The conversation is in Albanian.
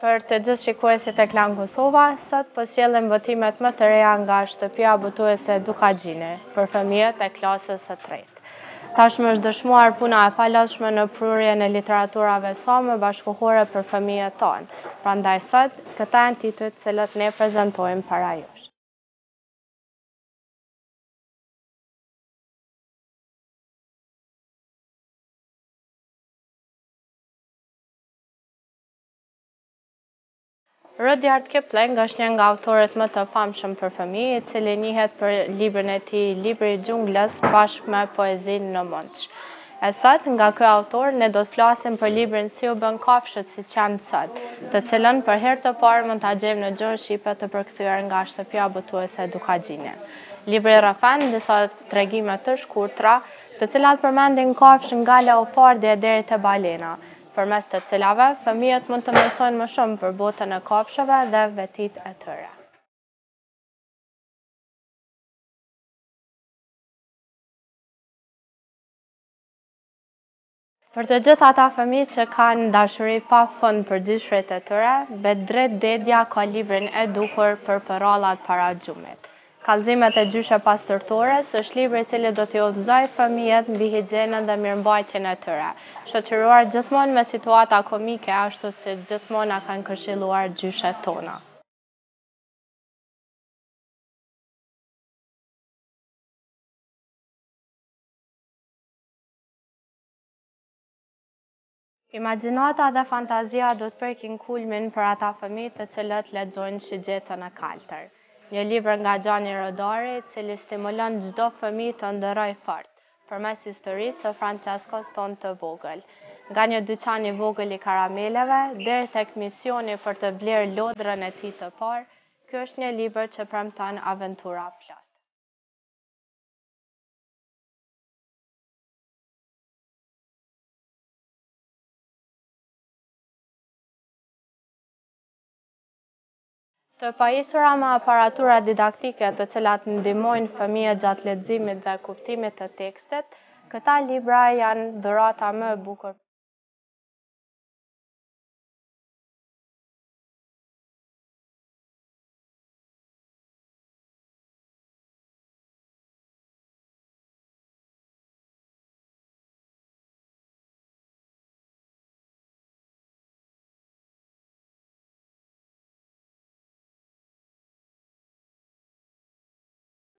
Për të gjithë shikuesit e Klan Kosova, sot po sjellim votimet më të reja nga shtëpia botuese Dukagjine për fëmijët e klasës së tretë. Tashmë është dëshmuar puna e palodhshme në prurjen e literaturave same bashkëkohore për fëmijët tonë. Prandaj sot, këta janë titujt të cilët ne prezantojmë para jush. Rudyard Kipling është një nga autorët më të famshëm për fëmijë, i cili njihet për librin e tij Libri i Xhunglës bashkë me poezinë në Mundsh. E sot, nga ky autor, ne do të flasim për librin Si u bën kafshët siç janë sot, të cilën për herë të parë mund ta gjejmë në gjuhën shqipe të përkthyer nga shtëpia botuese Dukagjine. Libri rrëfan disa tregime të shkurtra, të cilat përmendin kafshë nga leopardja deri te balena, përmes të cilave fëmijët mund të mësojnë më shumë për botën e kafshëve dhe vetitë e tyre. Për të gjithë ata fëmijë që kanë dashuri pafund për gjyshret e tyre, Bedret Dedja ka librin e duhur për përrallat para gjumit. Kallëzimet e gjyshe pastërtores është libri i cili do t'i udhëzojë fëmijët mbi higjienën dhe mirëmbajtjen e tyre, shoqëruar gjithmonë me situata komike ashtu si gjithmonë na kanë këshilluar gjyshet tona. Imagjinata dhe fantazia do të prekin kulmin për ata fëmijë të cilët lexojnë Shigjetën e kaltër, një libër nga Gjani Rodari, i cili stimulon çdo fëmijë të ndërrojë fort, përmes historisë së Franceskos tonë të vogël. Nga një dyqan i vogël i karameleve, deri tek misioni për të blerë lodrën e tij të parë, ky është një libër që premton aventura plot. Të pajisura me aparatura didaktike të cilat ndihmojnë fëmijët gjatë leximit dhe kuptimit të tekstit, këta libra janë dhurata më e bukur